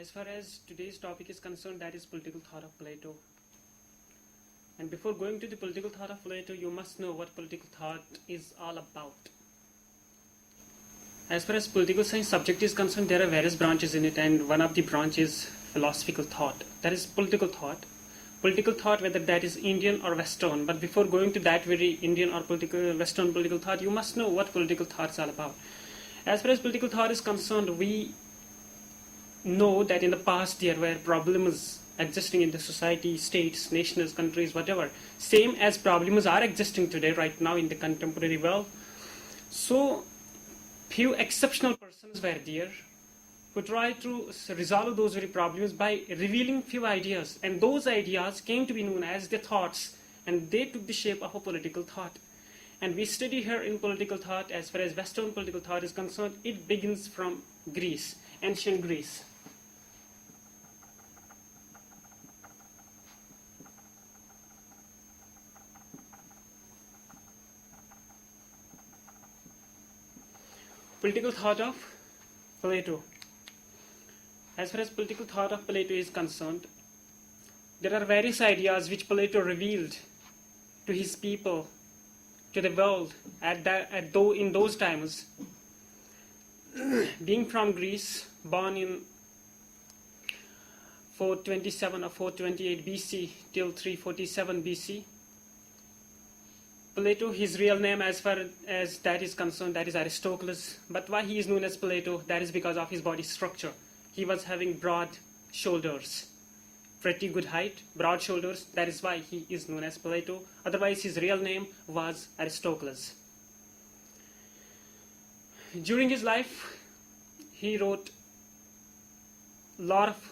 As far as today's topic is concerned, that is political thought of Plato. And before going to the political thought of Plato, you must know what political thought is all about. As far as political science subject is concerned, there are various branches in it, and one of the branches is philosophical thought. That is political thought. Political thought, whether that is Indian or Western. But before going to that very Indian or Western political thought, you must know what political thought is all about. As far as political thought is concerned, we know that in the past there were problems existing in the society, states, nations, countries, whatever. Same as problems are existing today, right now in the contemporary world. So, few exceptional persons were there who tried to resolve those very problems by revealing few ideas. And those ideas came to be known as the thoughts, and they took the shape of a political thought. And we study here in political thought, as far as Western political thought is concerned, it begins from Greece, ancient Greece. Political thought of Plato. As far as political thought of Plato is concerned, there are various ideas which Plato revealed to his people, to the world in those times. Being from Greece, born in 427 or 428 BC till 347 BC, Plato, his real name as far as that is concerned, that is Aristocles. But why he is known as Plato? That is because of his body structure. He was having broad shoulders, pretty good height, broad shoulders. That is why he is known as Plato. Otherwise, his real name was Aristocles. During his life, he wrote a lot of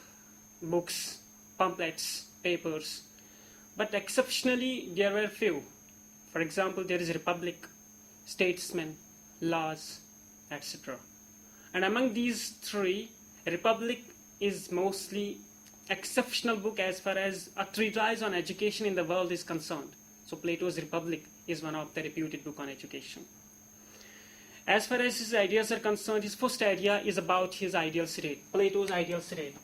books, pamphlets, papers. But exceptionally, there were few. For example, there is Republic, Statesman, Laws, etc. And among these three, Republic is mostly exceptional book as far as a treatise on education in the world is concerned. So Plato's Republic is one of the reputed book on education. As far as his ideas are concerned, his first idea is about his ideal state, Plato's ideal state.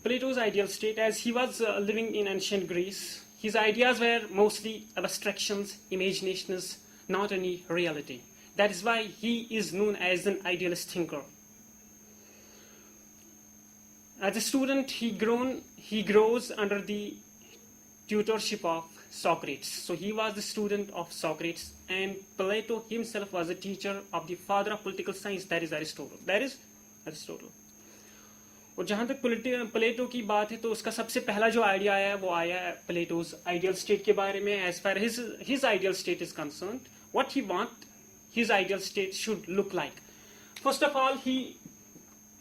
Plato's ideal state, as he was living in ancient Greece, his ideas were mostly abstractions, imaginations, not any reality. That is why he is known as an idealist thinker. As a student, he grows under the tutorship of Socrates. So he was the student of Socrates, and Plato himself was a teacher of the father of political science, that is Aristotle. और जहाँ तक प्लेटो की बात है तो उसका सबसे पहला जो आइडिया आया है वो आया है प्लेटोज आइडियल स्टेट के बारे में. As far his ideal state is concerned, what he want his ideal state should look like. First of all he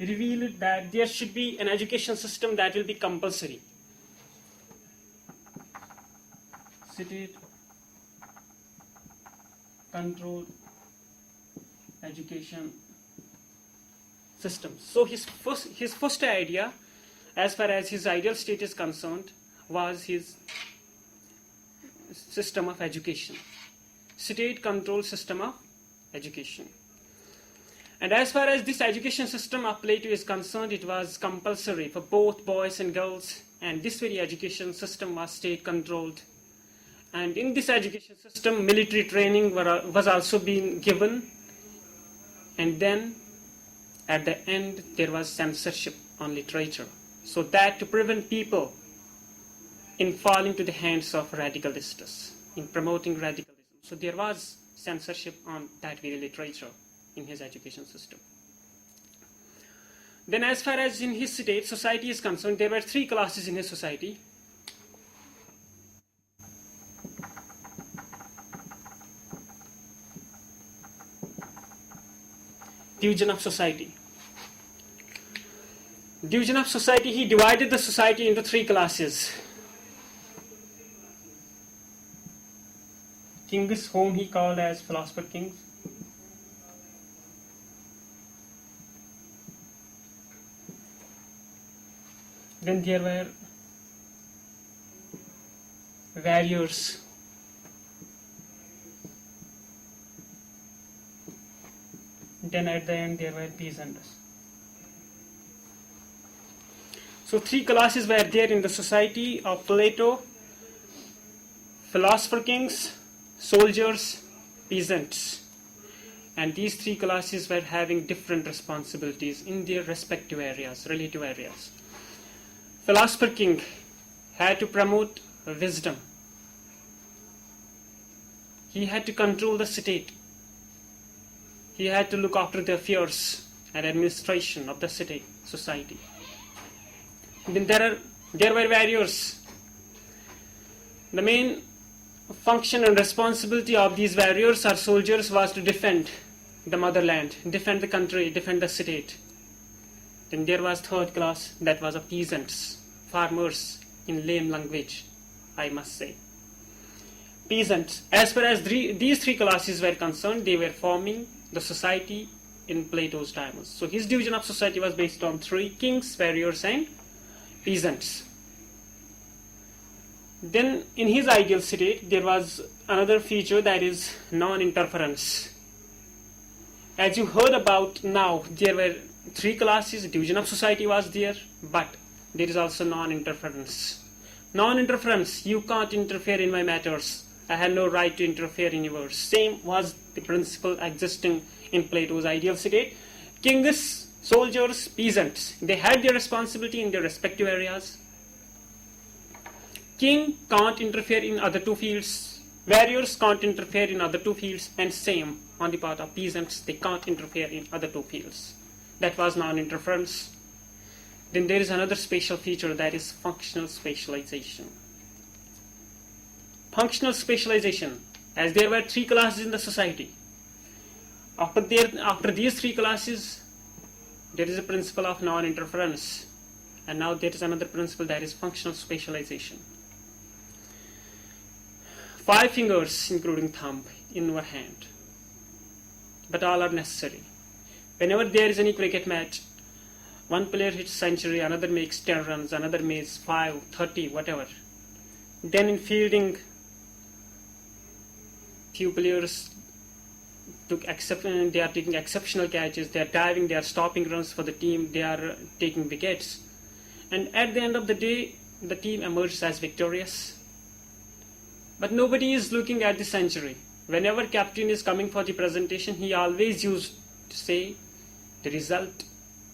revealed that there should be an education system that will be compulsory. State controlled education system. So his first idea, as far as his ideal state is concerned, was his system of education, state-controlled system of education. And as far as this education system of Plato is concerned, it was compulsory for both boys and girls, and this very education system was state-controlled. And in this education system, military training was also being given, and then at the end, there was censorship on literature, so that to prevent people in falling to the hands of radicalists, in promoting radicalism. So there was censorship on that very literature in his education system. Then as far as in his society is concerned, there were three classes in his society. Division of society. Division of society, he divided the society into three classes. Kings, whom he called as philosopher kings. Then there were warriors. Then at the end there were peasants. So three classes were there in the society of Plato: philosopher kings, soldiers, peasants. And these three classes were having different responsibilities in their respective areas, relative areas. Philosopher king had to promote wisdom. He had to control the state. He had to look after the affairs and administration of the city, society. Then there were warriors. The main function and responsibility of these warriors or soldiers was to defend the motherland, defend the country, defend the state. Then there was third class, that was of peasants, farmers in lame language, I must say. Peasants, as far as these three classes were concerned, they were forming the society in Plato's times. So his division of society was based on three: kings, warriors, and peasants. Then in his ideal state, there was another feature, that is non-interference. As you heard about now, there were three classes, division of society was there, but there is also non-interference. Non-interference, you can't interfere in my matters. I had no right to interfere in yours. Same was the principle existing in Plato's ideal state. Kings, soldiers, peasants, they had their responsibility in their respective areas. King can't interfere in other two fields. Warriors can't interfere in other two fields. And same on the part of peasants, they can't interfere in other two fields. That was non-interference. Then there is another spatial feature, that is functional spatialization. Functional spatialization, as there were three classes in the society. After these three classes, there is a principle of non-interference. And now there is another principle, that is functional spatialization. 5 fingers, including thumb, in our hand. But all are necessary. Whenever there is any cricket match, one player hits century, another makes 10 runs, another makes 5, 30, whatever. Then in fielding, few players they are taking exceptional catches, they are diving, they are stopping runs for the team, they are taking wickets. And at the end of the day, the team emerges as victorious. But nobody is looking at the century. Whenever captain is coming for the presentation, he always used to say, the result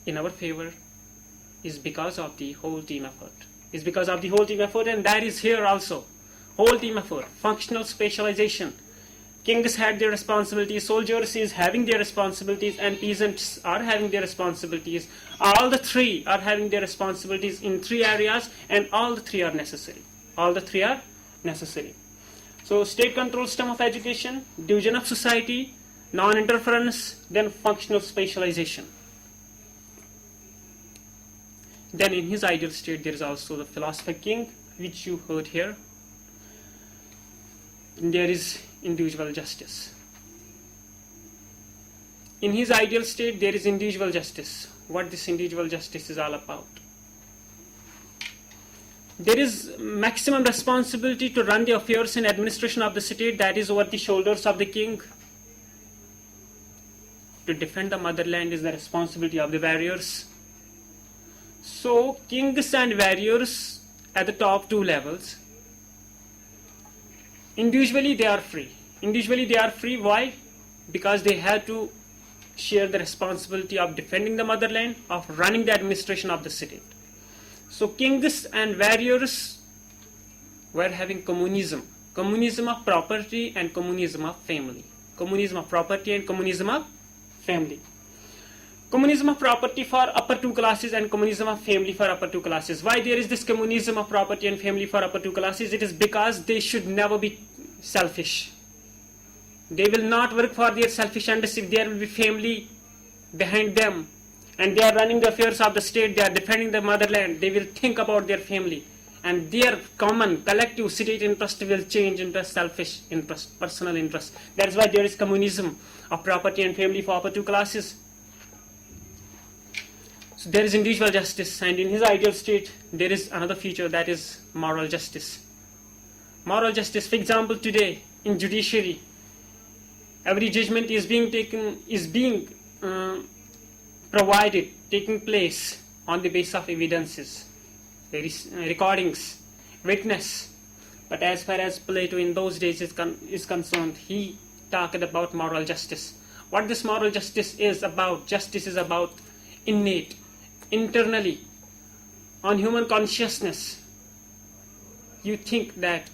in our favor is because of the whole team effort. Is because of the whole team effort, and that is here also. Whole team effort, functional spatialization. Kings had their responsibilities, soldiers is having their responsibilities, and peasants are having their responsibilities. All the three are having their responsibilities in 3 areas, and all the 3 are necessary. All the 3 are necessary. So state control system of education, division of society, non-interference, then functional spatialization. Then in his ideal state, there is also the philosopher king, which you heard here. And there is individual justice. In his ideal state, there is individual justice. What this individual justice is all about. There is maximum responsibility to run the affairs and administration of the state, that is over the shoulders of the king. To defend the motherland is the responsibility of the warriors. So kings and warriors at the top 2 levels, individually they are free. Individually they are free. Why? Because they have to share the responsibility of defending the motherland, of running the administration of the state. So kings and warriors were having communism. Communism of property and communism of family. Communism of property and communism of family. Communism of property for upper 2 classes and communism of family for upper 2 classes. Why there is this communism of property and family for upper 2 classes? It is because they should never be selfish. They will not work for their selfish interests if there will be family behind them. And they are running the affairs of the state, they are defending the motherland, they will think about their family. And their common, collective state interest will change into selfish interest, personal interest. That is why there is communism of property and family for upper 2 classes. So there is individual justice, and in his ideal state, there is another feature, that is moral justice. Moral justice, for example, today in judiciary, every judgment is being provided, taking place on the basis of evidences, recordings, witness. But as far as Plato in those days is concerned, he talked about moral justice. What this moral justice is about? Justice is about innate, internally, on human consciousness. You think that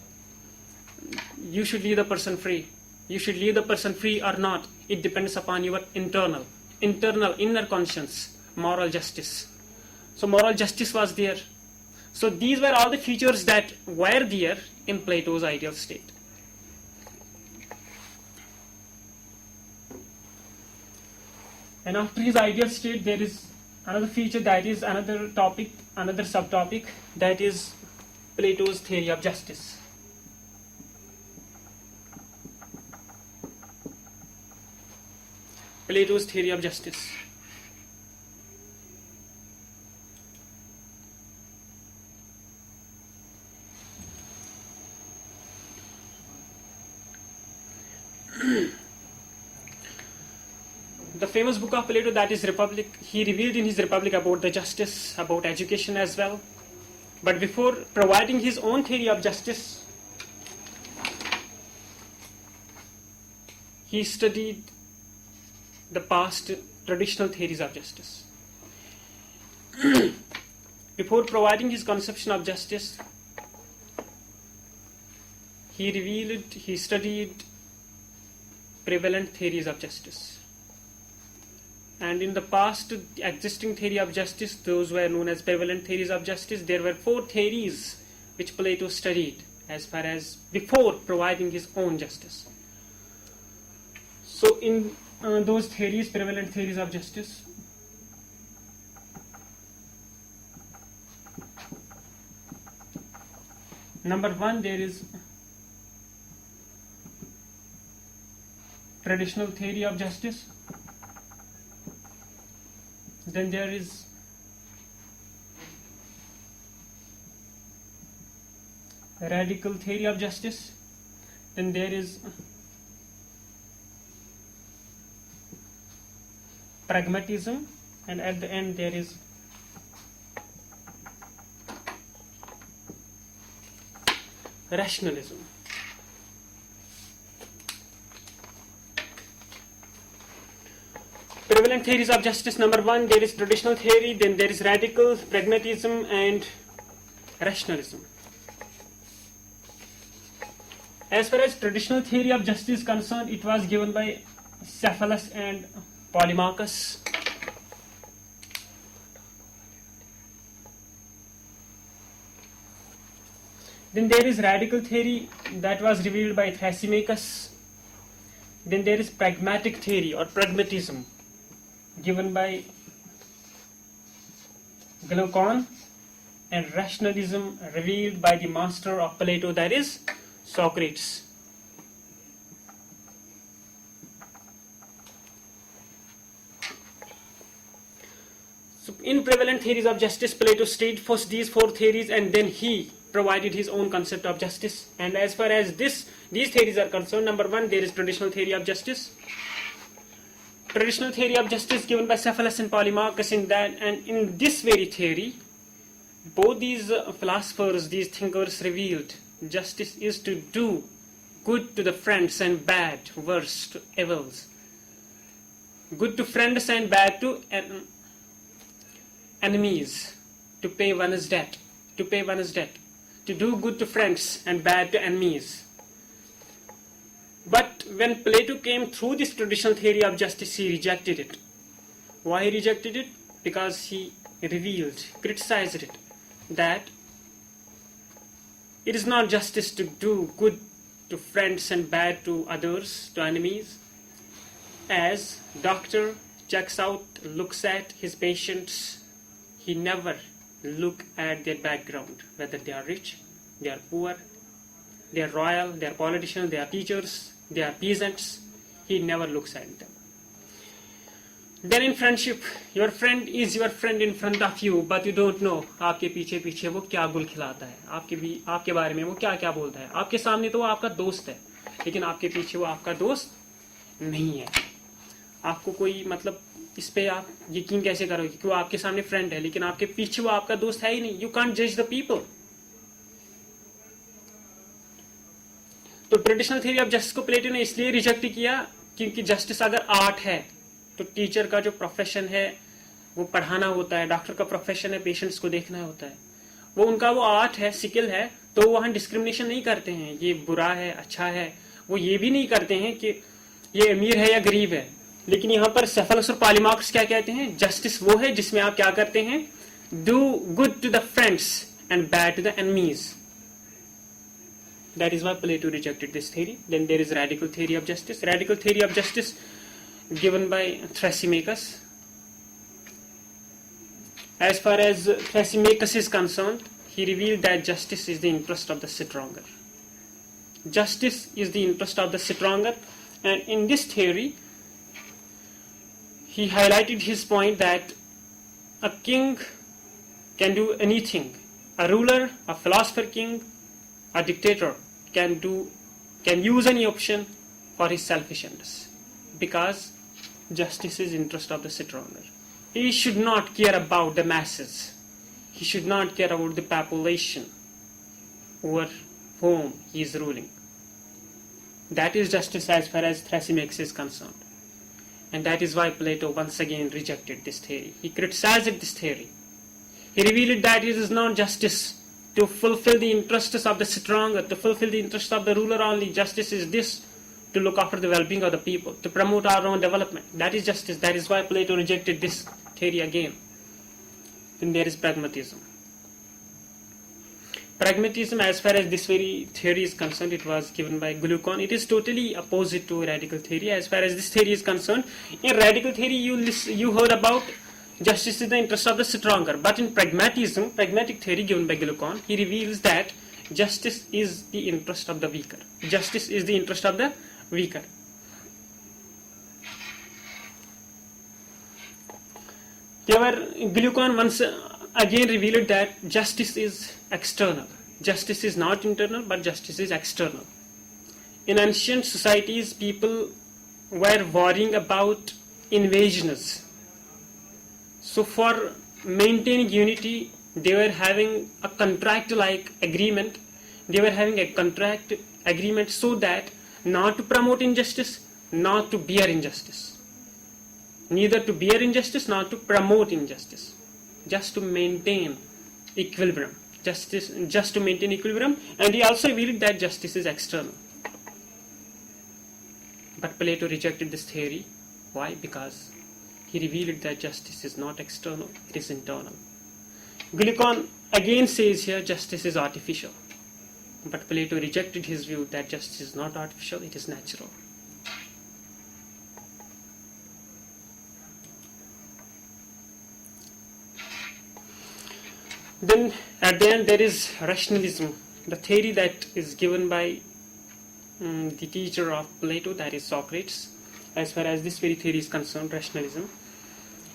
you should leave the person free. You should leave the person free or not. It depends upon your internal, inner conscience, moral justice. So moral justice was there. So these were all the features that were there in Plato's ideal state. And after his ideal state, there is another feature, that is another topic, another subtopic, that is Plato's theory of justice. Plato's theory of justice. The famous book of Plato, that is Republic, he revealed in his Republic about the justice, about education as well. But before providing his own theory of justice, he studied the past traditional theories of justice. Before providing his conception of justice, he studied prevalent theories of justice. And in the past existing theory of justice, those were known as prevalent theories of justice. There were 4 theories which Plato studied as far as before providing his own justice. So in those theories, prevalent theories of justice, number 1, there is traditional theory of justice. Then there is radical theory of justice. Then there is pragmatism, and at the end there is rationalism. Prevalent theories of justice, number 1, there is traditional theory, then there is radical, pragmatism, and rationalism. As far as traditional theory of justice is concerned, it was given by Cephalus and Polemarchus. Then there is radical theory, that was revealed by Thrasymachus. Then there is pragmatic theory or pragmatism, given by Glaucon, and rationalism revealed by the master of Plato, that is Socrates. So in prevalent theories of justice, Plato studied first these 4 theories, and then he provided his own concept of justice. And as far as these theories are concerned, number 1, there is traditional theory of justice. Traditional theory of justice given by Cephalus and Polemarchus, and in this very theory, both these philosophers, these thinkers revealed justice is to do good to the friends and bad, worse to evils. Good to friends and bad to enemies, to pay one's debt, to do good to friends and bad to enemies. But when Plato came through this traditional theory of justice, he rejected it. Why he rejected it? Because he criticized it, that it is not justice to do good to friends and bad to others, to enemies. As doctor checks out, looks at his patients, he never look at their background, whether they are rich, they are poor, they are royal, they are politicians, they are teachers, they are peasants. He never looks at them. Then in friendship, your friend is your friend in front of you, but you don't know आपके पीछे पीछे वो क्या गुल खिलाता है, आपके बारे में वो क्या क्या बोलता है. आपके सामने तो वो आपका दोस्त है, लेकिन आपके पीछे वो आपका दोस्त नहीं है. आपको कोई मतलब इस पे आप यकीन कैसे करोगे कि वो आपके सामने फ्रेंड है लेकिन आपके पीछे वो आपका दोस्त है ही नहीं. यू कांट जज द पीपल. तो ट्रेडिशनल थ्योरी ऑफ जस्टिस को प्लेटो ने इसलिए रिजेक्ट किया क्योंकि जस्टिस अगर आर्ट है तो टीचर का जो प्रोफेशन है वो पढ़ाना होता है, डॉक्टर का प्रोफेशन है पेशेंट्स को देखना होता है, वो उनका वो आर्ट है, स्किल है. तो वहां डिस्क्रिमिनेशन नहीं करते हैं ये बुरा है अच्छा है. वो ये भी नहीं करते हैं कि ये अमीर है या गरीब है. लेकिन यहाँ पर सेफलस और पॉलीमार्क्स क्या कहते हैं, जस्टिस वो है जिसमें आप क्या करते हैं, do good to the friends and bad to the enemies. That is why Plato rejected this theory. Then there is radical theory of justice. Radical theory of justice given by Thrasymachus. As far as Thrasymachus is concerned, he revealed that justice is the interest of the stronger. Justice is the interest of the stronger, and in this theory, he highlighted his point that a king can do anything. A ruler, a philosopher king, a dictator can use any option for his selfish ends, because justice is interest of the stronger. He should not care about the masses. He should not care about the population over whom he is ruling. That is justice as far as Thrasymachus is concerned. And that is why Plato once again rejected this theory. He criticized this theory. He revealed that it is not justice to fulfill the interests of the stronger, to fulfill the interests of the ruler only. Justice is this, to look after the well-being of the people, to promote our own development. That is justice. That is why Plato rejected this theory again. Then there is pragmatism. Pragmatism, as far as this very theory is concerned, it was given by Glaucon. It is totally opposite to radical theory. As far as this theory is concerned, in radical theory you heard about justice is the interest of the stronger. But in pragmatism, pragmatic theory given by Glaucon, he reveals that justice is the interest of the weaker. Justice is the interest of the weaker. However, Glaucon once again revealed that justice is external. Justice is not internal, but justice is external. In ancient societies, people were worrying about invasions. So for maintaining unity, they were having a contract-like agreement. They were having a contract agreement so that not to promote injustice, not to bear injustice. Neither to bear injustice, nor to promote injustice. Just to maintain equilibrium. Just to maintain equilibrium. And he also revealed that justice is external. But Plato rejected this theory. Why? Because he revealed that justice is not external, it is internal. Glaucon again says here justice is artificial. But Plato rejected his view that justice is not artificial, it is natural. Then at the end there is rationalism, the theory that is given by the teacher of Plato, that is Socrates. As far as this very theory is concerned, rationalism,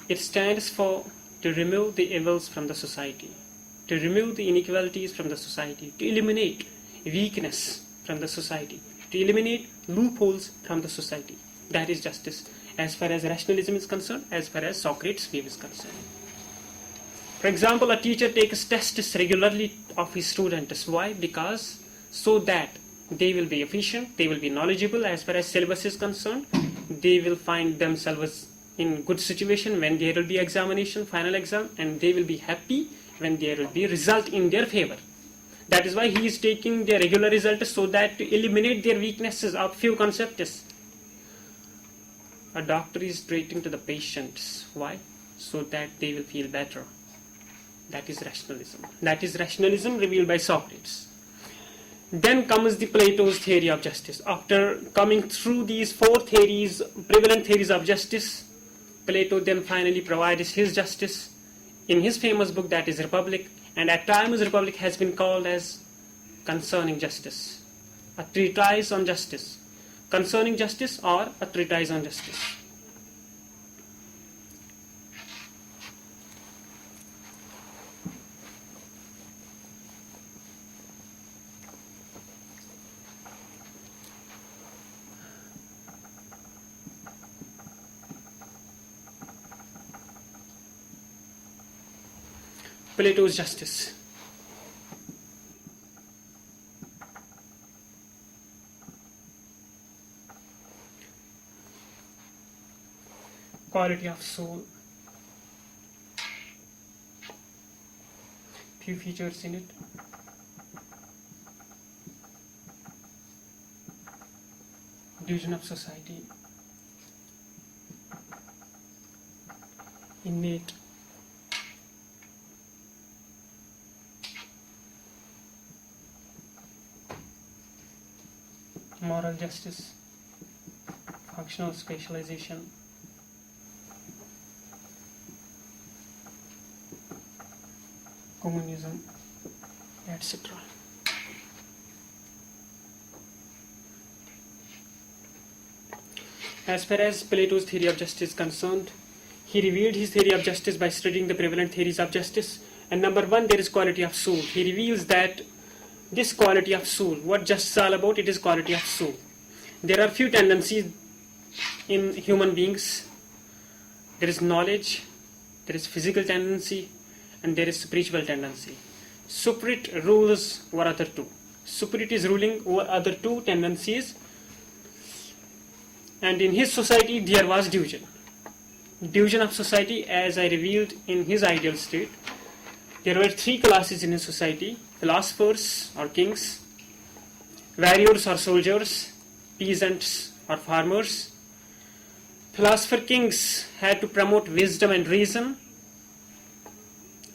it stands for to remove the evils from the society, to remove the inequalities from the society, to eliminate weakness from the society, to eliminate loopholes from the society. That is justice as far as rationalism is concerned, as far as Socrates' view is concerned. For example, a teacher takes tests regularly of his students. Why? Because so that they will be efficient, they will be knowledgeable as far as syllabus is concerned, they will find themselves in good situation when there will be examination, final exam, and they will be happy when there will be result in their favor. That is why he is taking their regular results so that to eliminate their weaknesses of few concepts. A doctor is treating to the patients. Why? So that they will feel better. That is rationalism. That is rationalism revealed by Socrates. Then comes the Plato's theory of justice. After coming through these four theories, prevalent theories of justice, Plato then finally provides his justice in his famous book, that is Republic, and at times Republic has been called as Concerning Justice, a treatise on justice, concerning justice or a treatise on justice. Plato's justice. Quality of soul. Few features in it. Division of society. Innate. Moral justice. Functional specialization. Communism, etc. As far as Plato's theory of justice is concerned, he revealed his theory of justice by studying the prevalent theories of justice. And number one, there is quality of soul. He reveals that this quality of soul, what justice is all about, it is quality of soul. There are few tendencies in human beings. There is knowledge, there is physical tendency, and there is spiritual tendency. Spirit rules over other two. Spirit is ruling over other two tendencies, and in his society there was division. Division of society, as I revealed in his ideal state. There were three classes in his society: philosophers or kings, warriors or soldiers, peasants or farmers. Philosopher kings had to promote wisdom and reason.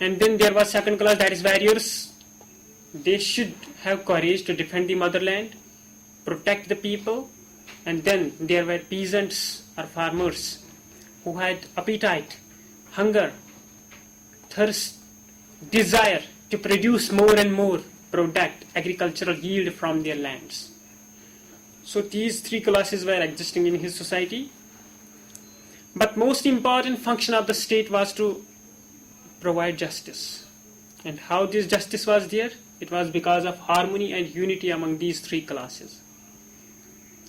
And then there was second class, that is warriors. They should have courage to defend the motherland, protect the people. And then there were peasants or farmers who had appetite, hunger, thirst, desire to produce more and more product, agricultural yield from their lands. So these three classes were existing in his society. But most important function of the state was to provide justice. And how this justice was there? It was because of harmony and unity among these three classes.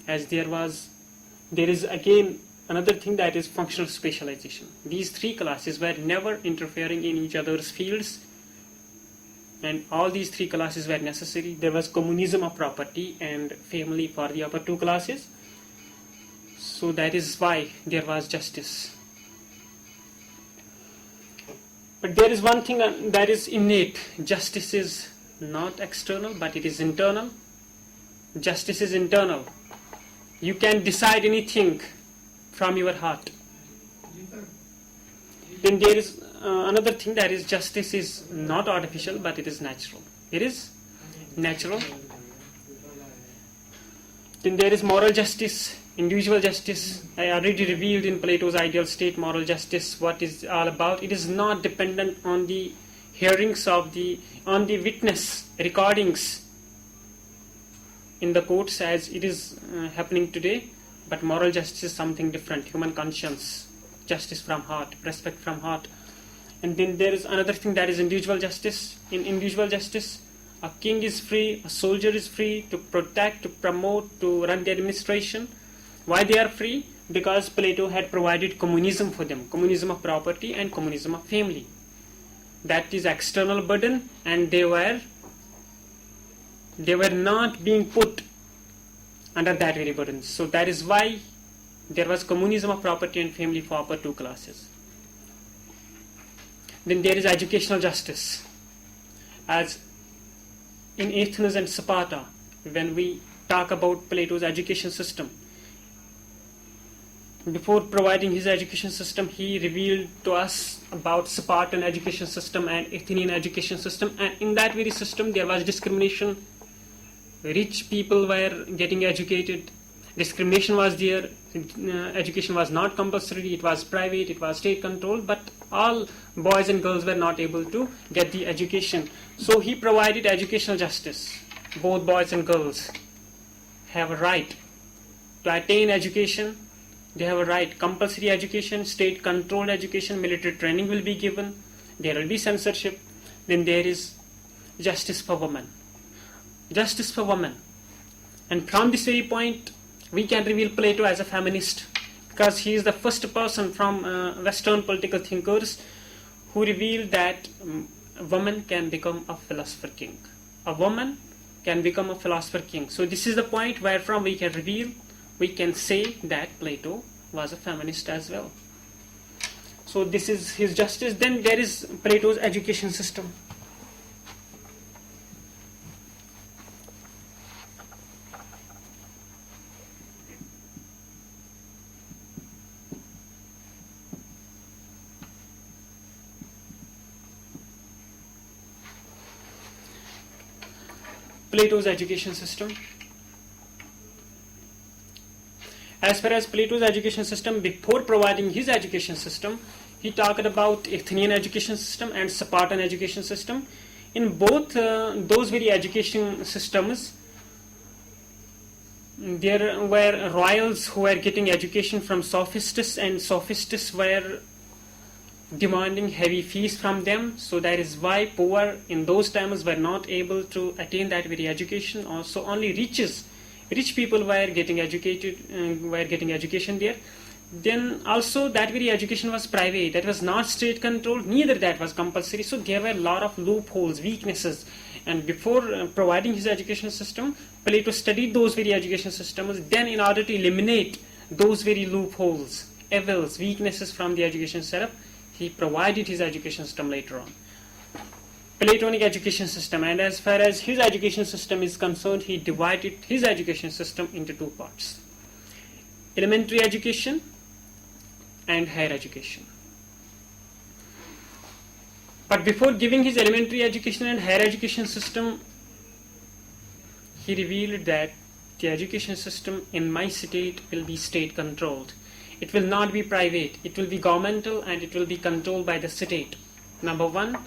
As there is again another thing, that is functional specialization. These three classes were never interfering in each other's fields, and all these three classes were necessary. There was communism of property and family for the upper two classes. So that is why there was justice. But there is one thing that is innate. Justice is not external, but it is internal. Justice is internal. You can decide anything from your heart. Then there is another thing, that is justice is not artificial, but it is natural. It is natural. Then there is moral justice, individual justice. I already revealed in Plato's ideal state moral justice what is all about. It is not dependent on the hearings on the witness recordings in the courts as it is happening today. But moral justice is something different. Human conscience, justice from heart, respect from heart. And then there is another thing, that is individual justice. In individual justice, a king is free, a soldier is free to protect, to promote, to run the administration. Why they are free? Because Plato had provided communism for them, communism of property and communism of family. That is external burden, and they were not being put under that very burden. So that is why there was communism of property and family for upper two classes. Then there is educational justice. As in Athens and Sparta, when we talk about Plato's education system, before providing his education system, he revealed to us about Spartan education system and Athenian education system. And in that very system, there was discrimination. Rich people were getting educated. Discrimination was there. Education was not compulsory. It was private. It was state controlled. But all boys and girls were not able to get the education. So he provided educational justice. Both boys and girls have a right to attain education. They have a right. Compulsory education, state controlled education, military training will be given. There will be censorship. Then there is justice for women. Justice for women. And from this very point, we can reveal Plato as a feminist, because he is the first person from Western political thinkers who revealed that a woman can become a philosopher king. A woman can become a philosopher king. So this is the point where from we can reveal, we can say that Plato was a feminist as well. So this is his justice. Then there is Plato's education system. Plato's education system. As far as Plato's education system, before providing his education system, he talked about Athenian education system and Spartan education system. In both those very education systems, there were royals who were getting education from sophists, and sophists were demanding heavy fees from them. So that is why poor in those times were not able to attain that very education. Also, only rich people were getting educated, were getting education there. Then also that very education was private, that was not state controlled, neither that was compulsory. So there were a lot of loopholes, weaknesses. And before providing his education system, Plato studied those very education systems. Then in order to eliminate those very loopholes, evils, weaknesses from the education setup, he provided his education system later on. Platonic education system. And as far as his education system is concerned, he divided his education system into two parts: elementary education and higher education. But before giving his elementary education and higher education system, he revealed that the education system in my state will be state controlled. It will not be private, it will be governmental, and it will be controlled by the state, number one.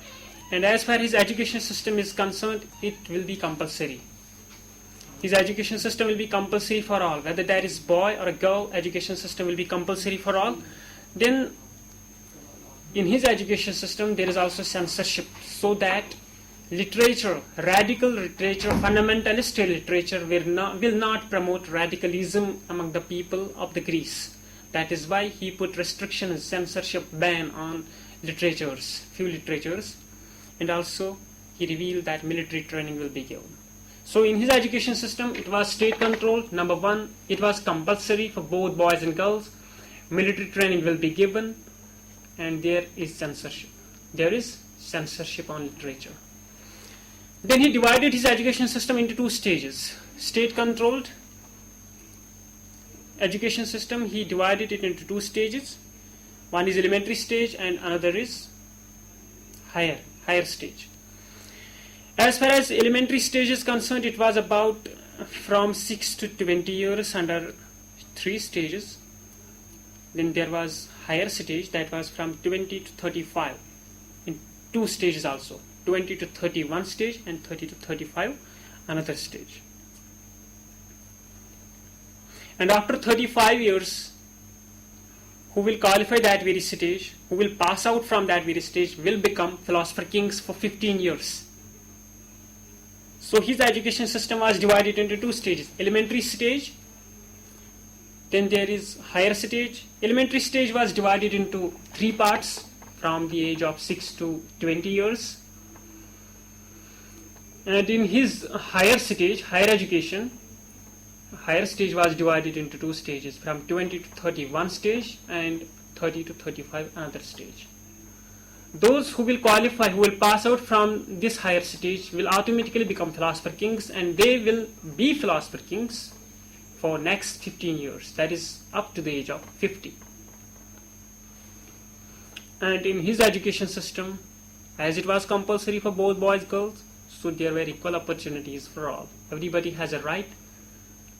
And as far as his education system is concerned, it will be compulsory. His education system will be compulsory for all, whether that is boy or a girl. Education system will be compulsory for all. Then in his education system there is also censorship, so that literature, radical literature, fundamentalist literature will not promote radicalism among the people of the Greece. That is why he put restrictions, censorship, ban on literatures, few literatures. And also he revealed that military training will be given. So in his education system, it was state controlled. Number one, it was compulsory for both boys and girls. Military training will be given, and there is censorship. There is censorship on literature. Then he divided his education system into two stages. State controlled education system, he divided it into two stages. One is elementary stage and another is higher stage. As far as elementary stage is concerned, it was about from 6 to 20 years under three stages. Then there was higher stage, that was from 20 to 35 in two stages also. 20 to 31 stage and 30 to 35 another stage. And after 35 years, who will qualify that very stage, who will pass out from that very stage, will become philosopher kings for 15 years. So his education system was divided into two stages: elementary stage, then there is higher stage. Elementary stage was divided into three parts from the age of 6 to 20 years. And in his higher stage, higher education, higher stage was divided into two stages, from 20 to 31 stage and 30 to 35 another stage. Those who will qualify, who will pass out from this higher stage, will automatically become philosopher kings, and they will be philosopher kings for next 15 years, that is up to the age of 50. And in his education system, as it was compulsory for both boys and girls, so there were equal opportunities for all. Everybody has a right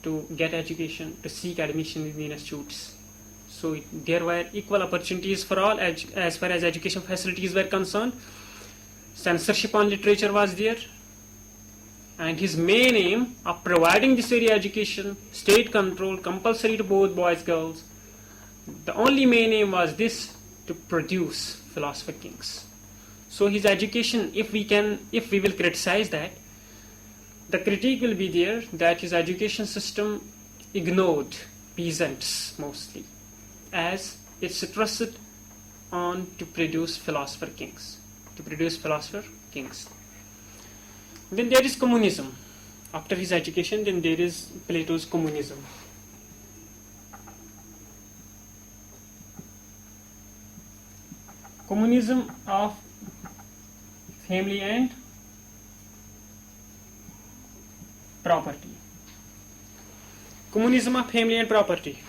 to get education, to seek admission in the institutes. So there were equal opportunities for all as far as education facilities were concerned. Censorship on literature was there, and his main aim of providing this very education, state controlled, compulsory to both boys and girls, the only main aim was this: to produce philosopher kings. So his education, if we will criticize that, the critique will be there that his education system ignored peasants mostly, as it's trusted on to produce philosopher kings, to produce philosopher kings. Then there is communism. After his education, then there is Plato's communism. Communism of family and property. Communism of family and property.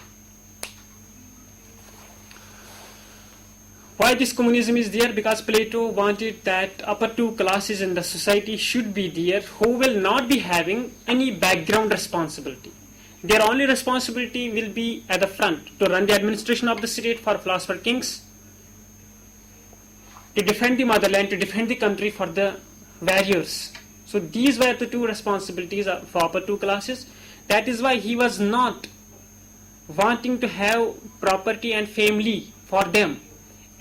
Why this communism is there? Because Plato wanted that upper two classes in the society should be there who will not be having any background responsibility. Their only responsibility will be at the front, to run the administration of the state for philosopher kings, to defend the motherland, to defend the country for the warriors. So these were the two responsibilities for upper two classes. That is why he was not wanting to have property and family for them.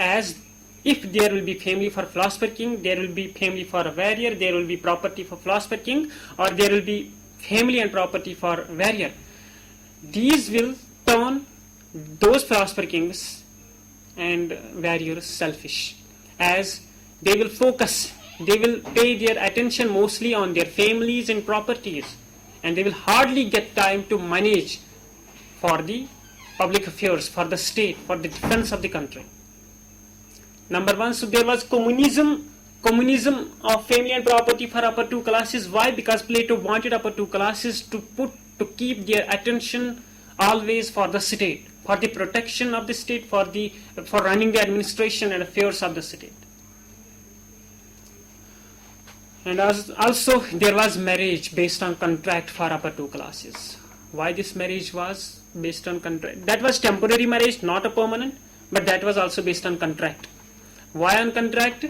As if there will be family for philosopher king, there will be family for a warrior, there will be property for philosopher king, or there will be family and property for warrior. These will turn those philosopher kings and warriors selfish, as they will focus, they will pay their attention mostly on their families and properties, and they will hardly get time to manage for the public affairs, for the state, for the defense of the country. Number one, so there was communism of family and property for upper two classes. Why? Because Plato wanted upper two classes to keep their attention always for the state, for the protection of the state, for running the administration and affairs of the state. And also there was marriage based on contract for upper two classes. Why this marriage was based on contract? That was temporary marriage, not a permanent, but that was also based on contract. Why on contract?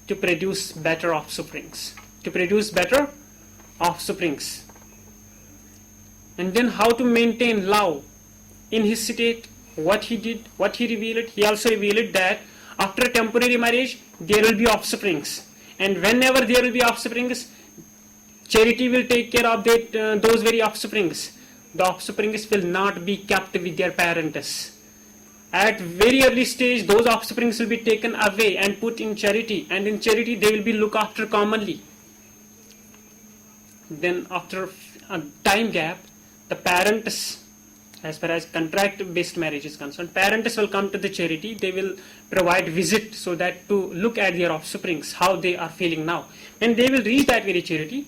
To produce better offsprings. To produce better offsprings. And then how to maintain love in his state. What he did, what he revealed. He also revealed that after a temporary marriage, there will be offsprings. And whenever there will be offsprings, charity will take care of those very offsprings. The offsprings will not be kept with their parents. At very early stage, those offsprings will be taken away and put in charity, and in charity they will be looked after commonly. Then after a time gap, the parents, as far as contract-based marriage is concerned, parents will come to the charity, they will provide visit so that to look at their offsprings, how they are feeling now. When they will reach that very charity,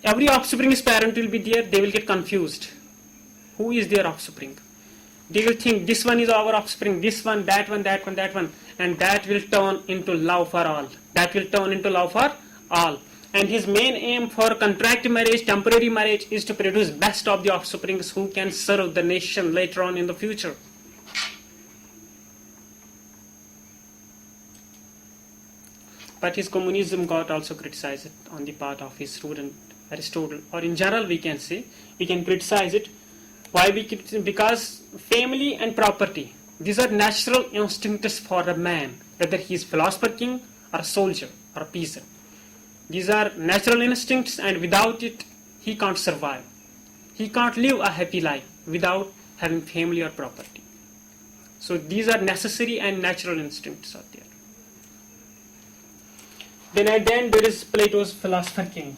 every offspring's parent will be there, they will get confused. Who is their offspring? They will think this one is our offspring, this one, that one, that one, that one, and that will turn into love for all. That will turn into love for all. And his main aim for contract marriage, temporary marriage, is to produce best of the offsprings who can serve the nation later on in the future. But his communism got also criticized on the part of his student Aristotle, or in general we can say, we can criticize it. Why? Because family and property, these are natural instincts for a man, whether he is philosopher king or a soldier or a peasant. These are natural instincts, and without it, he can't survive. He can't live a happy life without having family or property. So these are necessary and natural instincts out there. Then at the end there is Plato's philosopher king.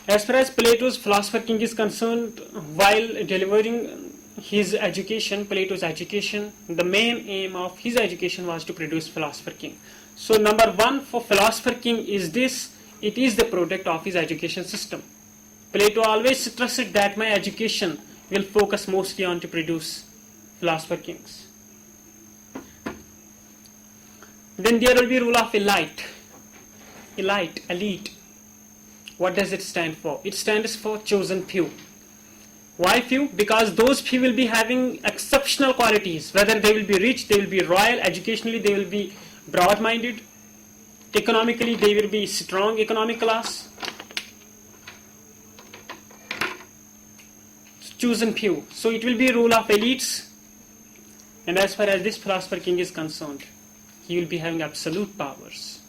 As far as Plato's philosopher king is concerned, while delivering his education, Plato's education, the main aim of his education was to produce philosopher king. So number one for philosopher king is this: it is the product of his education system. Plato always stressed that my education will focus mostly on to produce philosopher kings. Then there will be rule of elite. Elite. What does it stand for? It stands for chosen few. Why few? Because those few will be having exceptional qualities. Whether they will be rich, they will be royal, educationally they will be broad-minded, economically they will be strong economic class. Chosen few. So it will be rule of elites. And as far as this philosopher king is concerned, He will be having absolute powers.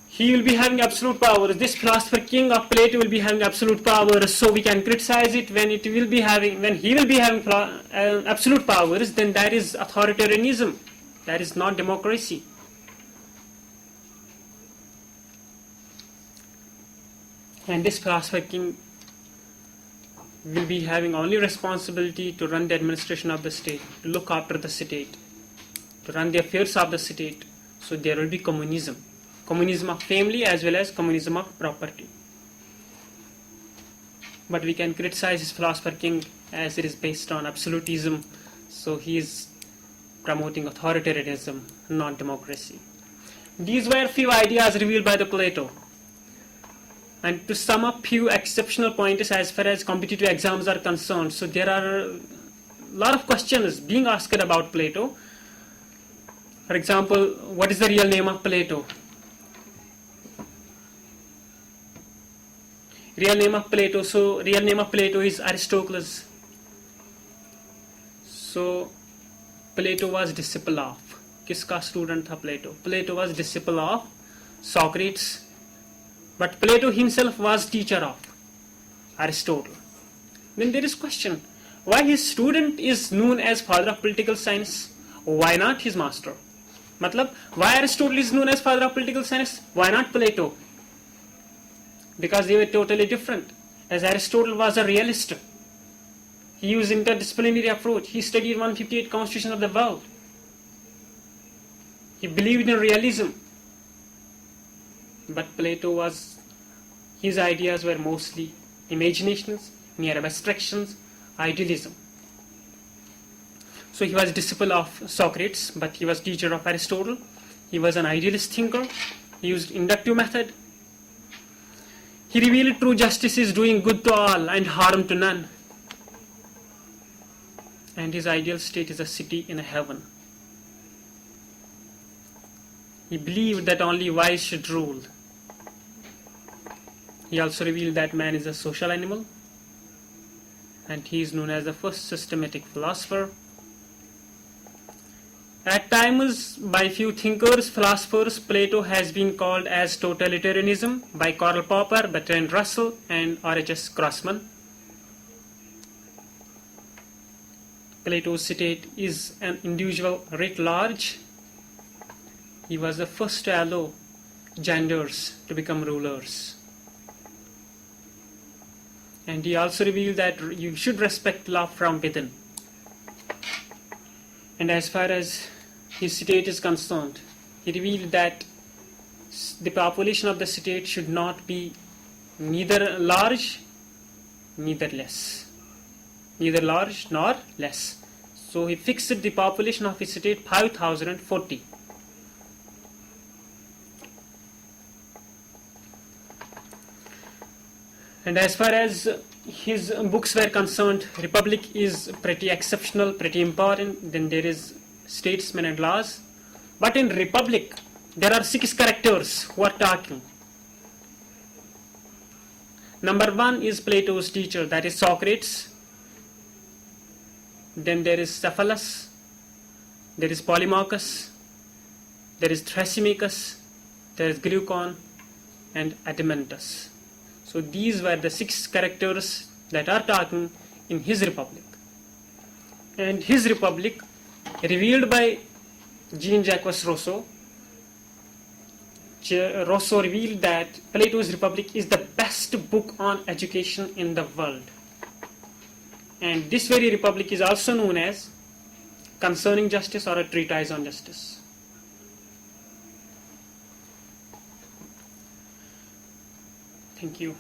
He will be having absolute powers. This philosopher king of Plato will be having absolute powers. So we can criticize it when he will be having absolute powers. Then that is authoritarianism. That is not democracy. And this philosopher king will be having only responsibility to run the administration of the state, to look after the state, to run the affairs of the state. So there will be communism. Communism of family as well as communism of property. But we can criticize this philosopher king as it is based on absolutism. So he is promoting authoritarianism, not democracy. These were few ideas revealed by the Plato. And to sum up few exceptional points as far as competitive exams are concerned. So there are a lot of questions being asked about Plato. For example, what is the real name of Plato? Real name of Plato. So real name of Plato is Aristocles. So Plato was disciple of. किसका student था Plato? Plato was disciple of Socrates. But Plato himself was teacher of Aristotle. Then there is question, why his student is known as father of political science? Why not his master? Matlab, why Aristotle is known as father of political science? Why not Plato? Because they were totally different. As Aristotle was a realist, he used interdisciplinary approach. He studied 158 constitutions of the world. He believed in realism. But Plato his ideas were mostly imaginations, mere abstractions, idealism. So he was disciple of Socrates, but he was teacher of Aristotle. He was an idealist thinker. He used inductive method. He revealed true justice is doing good to all and harm to none. And his ideal state is a city in a heaven. He believed that only wise should rule. He also revealed that man is a social animal, and he is known as the first systematic philosopher. At times, by few thinkers, philosophers, Plato has been called as totalitarianism by Karl Popper, Bertrand Russell, and R.H.S. Grossman. Plato's state is an individual writ large. He was the first to allow genders to become rulers. And he also revealed that you should respect love from within. And as far as his state is concerned, he revealed that the population of the state should not be neither large, neither less. Neither large nor less. So he fixed the population of his state 5040. And as far as his books were concerned, Republic is pretty exceptional, pretty important. Then there is Statesmen and Laws. But in Republic, there are 6 characters who are talking. Number 1 is Plato's teacher, that is Socrates. Then there is Cephalus. There is Polemarchus. There is Thrasymachus. There is Glaucon and Adeimantus. So these were the 6 characters that are talking in his Republic. And his Republic, revealed by Jean-Jacques Rousseau, Rousseau revealed that Plato's Republic is the best book on education in the world. And this very Republic is also known as Concerning Justice or a Treatise on Justice. Thank you.